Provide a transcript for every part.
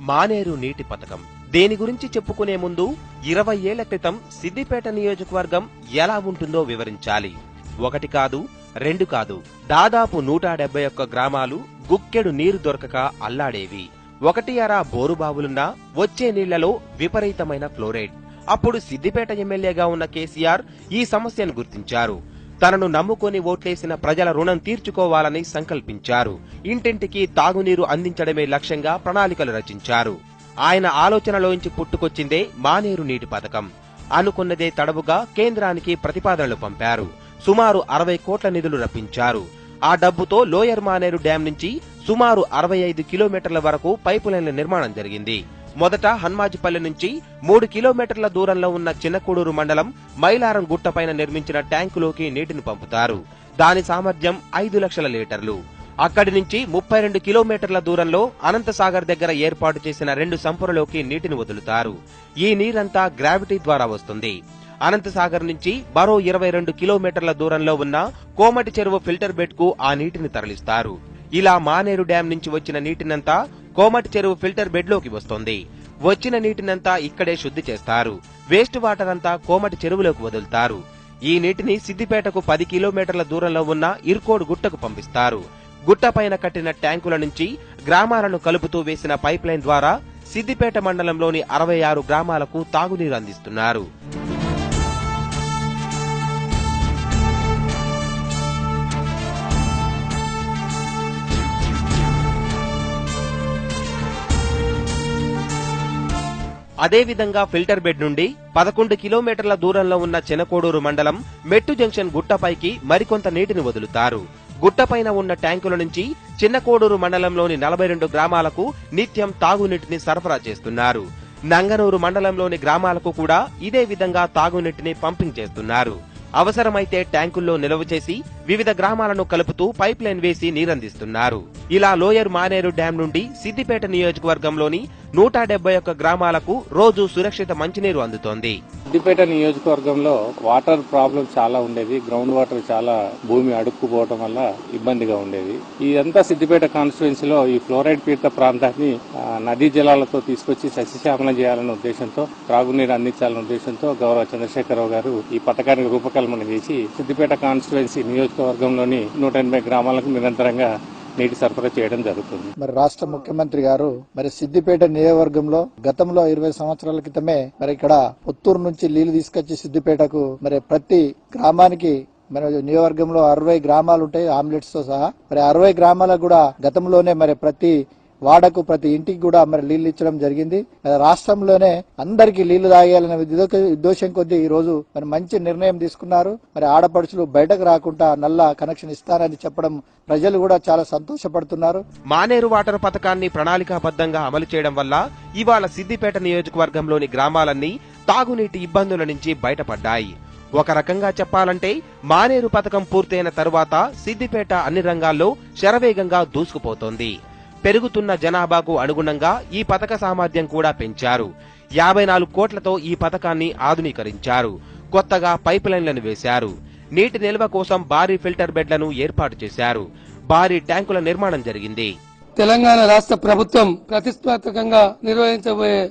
మానేరు నీటి పథకం. దేని గురించి చెప్పుకునే ముందు 20 ఏళ్ల క్రితం సిద్దిపేట నియోజకవర్గం ఎలా ఉంటుందో వివరించాలి. ఒకటి కాదు, రెండు కాదు, దాదాపు 171 గ్రామాలు గుక్కెడు నీరు దొరకక అల్లాడేవి. ఒకటి అరా బోరుబావులున్నా వచ్చే నీళ్లలో విపరీతమైన ఫ్లోరైడ్. అప్పుడు సిద్దిపేట ఎమ్మెల్యేగా ఉన్న కేసీఆర్ ఈ సమస్యను గుర్తించారు. తనను నమ్ముకొని ఓట్లేసిన ప్రజల రుణం తీర్చుకోవాలని సంకల్పించారు. ఇంటింటికి తాగునీరు అందించడమే లక్ష్యంగా ప్రణాళికలు రచించారు. ఆయన ఆలోచనలోంచి పుట్టుకొచ్చిందే మానేరు నీటి పథకం. అనుకున్నదే తడవుగా కేంద్రానికి ప్రతిపాదనలు పంపారు. సుమారు 60 కోట్ల నిధులు రప్పించారు. ఆ డబ్బుతో లోయర్ మానేరు డ్యాం నుంచి సుమారు 65 కిలోమీటర్ల వరకు పైపులైన్ల నిర్మాణం జరిగింది. మొదట హన్మాజిపల్లి నుంచి 3 కిలోమీటర్ల దూరంలో ఉన్న చిన్నకూడూరు మండలం మైలారం గుట్టపైన నిర్మించిన ట్యాంకులోకి నీటిని పంపుతారు. దాని సామర్థ్యం 5 లక్షల లీటర్లు. అక్కడి నుంచి 32 కిలోమీటర్ల దూరంలో అనంతసాగర్ దగ్గర ఏర్పాటు చేసిన 2 సంపురలోకి నీటిని వదులుతారు. ఈ నీరంతా గ్రావిటీ ద్వారా వస్తుంది. అనంతసాగర్ నుంచి మరో 22 కిలోమీటర్ల దూరంలో ఉన్న కోమటి చెరువు ఫిల్టర్ బెడ్ కు ఆ నీటిని తరలిస్తారు. ఇలా మానేరు డ్యాం నుంచి వచ్చిన నీటినంతా కోమటి చెరువు ఫిల్టర్ బెడ్ లోకి వస్తుంది. వచ్చిన నీటినంతా ఇక్కడే శుద్ధి చేస్తారు. వేస్ట్ వాటర్ అంతా కోమటి చెరువులోకి వదులుతారు. ఈ నీటిని సిద్దిపేటకు 10 కిలోమీటర్ల దూరంలో ఉన్న ఇర్కోడ్ గుట్టకు పంపిస్తారు. గుట్టపైన కట్టిన ట్యాంకుల నుంచి గ్రామాలను కలుపుతూ వేసిన పైప్ లైన్ ద్వారా సిద్దిపేట మండలంలోని 66 గ్రామాలకు తాగునీరు అందిస్తున్నారు. అదేవిధంగా ఫిల్టర్ బెడ్ నుండి 11 కిలోమీటర్ల దూరంలో ఉన్న చిన్నకోడూరు మండలం మెట్టు జంక్షన్ గుట్టపైకి మరికొంత నీటిని వదులుతారు. గుట్టపైన ఉన్న ట్యాంకుల నుంచి చిన్నకోడూరు మండలంలోని 42 గ్రామాలకు నిత్యం తాగునీటిని సరఫరా చేస్తున్నారు. నంగనూరు మండలంలోని గ్రామాలకు కూడా ఇదే విధంగా తాగునీటిని పంపింగ్ చేస్తున్నారు. అవసరమైతే ట్యాంకుల్లో నిల్వ చేసి వివిధ గ్రామాలను కలుపుతూ పైప్ లైన్ వేసి నీరందిస్తున్నారు. ఇలా లోయర్ మానేరు డ్యాం నుండి సిద్దిపేట నియోజకవర్గంలోని 171 గ్రామాలకు రోజు సురక్షిత మంచినీరు అందుతోంది. సిద్దిపేట నియోజకవర్గంలో వాటర్ ప్రాబ్లం చాలా ఉండేది. గ్రౌండ్ వాటర్ చాలా భూమి అడుక్కుపోవడం వల్ల ఇబ్బందిగా ఉండేది. ఇదంతా సిద్దిపేట కాన్స్టిట్యుయెన్సీలో ఈ ఫ్లోరైడ్ పీడిత ప్రాంతాన్ని నదీ జలాలతో తీసుకొచ్చి సస్యశ్యామలం చేయాలనే ఉద్దేశంతో, త్రాగునీరు అందించాలనే ఉద్దేశంతో గౌరవ చంద్రశేఖరరావు గారు ఈ పథకానికి రూపకల్పన చేసి సిద్దిపేట కాన్స్టిట్యుయెన్సీ నియోజకవర్గంలోని 180 గ్రామాలకు నిరంతరంగా నీటి సరఫరా చేయడం జరుగుతుంది. మరి రాష్ట్ర ముఖ్యమంత్రి గారు మరి సిద్దిపేట నియోజకవర్గంలో గతంలో 20 సంవత్సరాల క్రితమే మరి ఇక్కడ పుత్తూరు నుంచి నీళ్లు తీసుకొచ్చి సిద్దిపేటకు మరి ప్రతి గ్రామానికి మన నియోజకవర్గంలో 60 గ్రామాలు ఉంటాయి ఆమ్లెట్స్ తో సహా. మరి 60 గ్రామాలకు కూడా గతంలోనే మరి ప్రతి వాడకు ప్రతి ఇంటికి కూడా మరి నీళ్లు ఇచ్చడం జరిగింది. రాష్ట్రంలోనే అందరికీ నీళ్లు తాగేయాలనే ఉద్దేశం కొద్దీ ఈ రోజు మరి మంచి నిర్ణయం తీసుకున్నారు. మరి ఆడపడుచులు బయటకు రాకుండా నల్ల కనెక్షన్ ఇస్తారని చెప్పడం ప్రజలు కూడా చాలా సంతోషపడుతున్నారు. మానేరు వాటర్ పథకాన్ని ప్రణాళికాబద్ధంగా అమలు చేయడం వల్ల ఇవాళ సిద్దిపేట నియోజకవర్గంలోని గ్రామాలన్నీ తాగునీటి ఇబ్బందుల నుంచి బయటపడ్డాయి. ఒక రకంగా చెప్పాలంటే మానేరు పథకం పూర్తయిన తరువాత సిద్దిపేట అన్ని రంగాల్లో శరవేగంగా దూసుకుపోతోంది. పెరుగుతున్న జనాభాకు అనుగుణంగా ఈ పథక సామర్థ్యం కూడా పెంచారు. 54 కోట్లతో ఈ పథకాన్ని ఆధునీకరించారు. కొత్తగా పైప్ లైన్లను వేశారు. నీటి నిల్వ కోసం భారీ ఫిల్టర్ బెడ్లను ఏర్పాటు చేశారు. భారీ ట్యాంకుల నిర్మాణం జరిగింది. తెలంగాణ రాష్ట్ర ప్రభుత్వం ప్రతిష్టాత్మకంగా నిర్వహించబోయే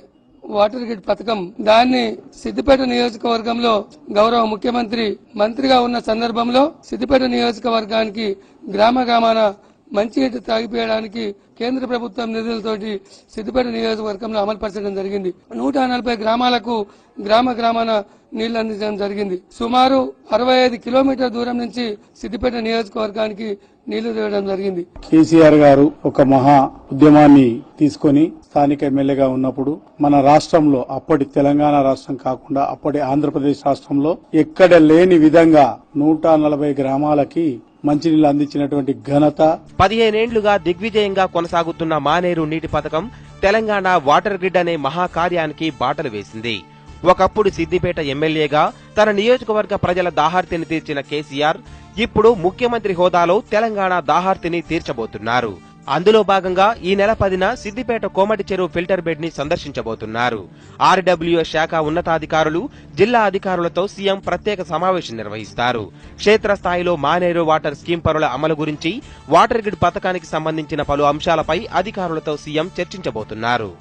వాటర్ గ్రిడ్ పథకం, దాన్ని సిద్దిపేట నియోజకవర్గంలో గౌరవ ముఖ్యమంత్రి మంత్రిగా ఉన్న సందర్భంలో సిద్దిపేట నియోజకవర్గానికి గ్రామాన మంచినీటి తాగిపోయడానికి కేంద్ర ప్రభుత్వం నిధులతోటి సిద్దిపేట నియోజకవర్గంలో అమలు పరచడం జరిగింది. 140 గ్రామాలకు గ్రామాన నీళ్లు అందించడం జరిగింది. సుమారు 65 కిలోమీటర్ల దూరం నుంచి సిద్దిపేట నియోజకవర్గానికి నీళ్లు తేవడం జరిగింది. కేసీఆర్ గారు ఒక మహా ఉద్యమాన్ని తీసుకొని స్థానిక ఎమ్మెల్యేగా ఉన్నప్పుడు మన రాష్ట్రంలో, అప్పటి తెలంగాణ రాష్ట్రం కాకుండా అప్పటి ఆంధ్రప్రదేశ్ రాష్ట్రంలో ఎక్కడ లేని విధంగా 140 గ్రామాలకి మంచినీళ్లు అందించినటువంటి ఘనత. 15 ఏళ్లుగా దిగ్విజయంగా కొనసాగుతున్న మానేరు నీటి పథకం తెలంగాణ వాటర్ గ్రిడ్ అనే మహాకార్యానికి బాటలు వేసింది. ఒకప్పుడు సిద్దిపేట ఎమ్మెల్యేగా తన నియోజకవర్గ ప్రజల దాహార్తిని తీర్చిన కేసీఆర్ ఇప్పుడు ముఖ్యమంత్రి హోదాలో తెలంగాణ దాహార్తిని తీర్చబోతున్నారు. అందులో భాగంగా ఈ నెల 10న సిద్దిపేట కోమటి చెరువు ఫిల్టర్ బెడ్ ని సందర్శించబోతున్నారు. ఆర్డబ్ల్యూఎస్ శాఖ ఉన్నతాధికారులు, జిల్లా అధికారులతో సీఎం ప్రత్యేక సమావేశం నిర్వహిస్తారు. క్షేత్రస్థాయిలో మానేరు వాటర్ స్కీమ్ పనుల అమలు గురించి, వాటర్ గ్రిడ్ పథకానికి సంబంధించిన పలు అంశాలపై అధికారులతో సీఎం చర్చించబోతున్నారు.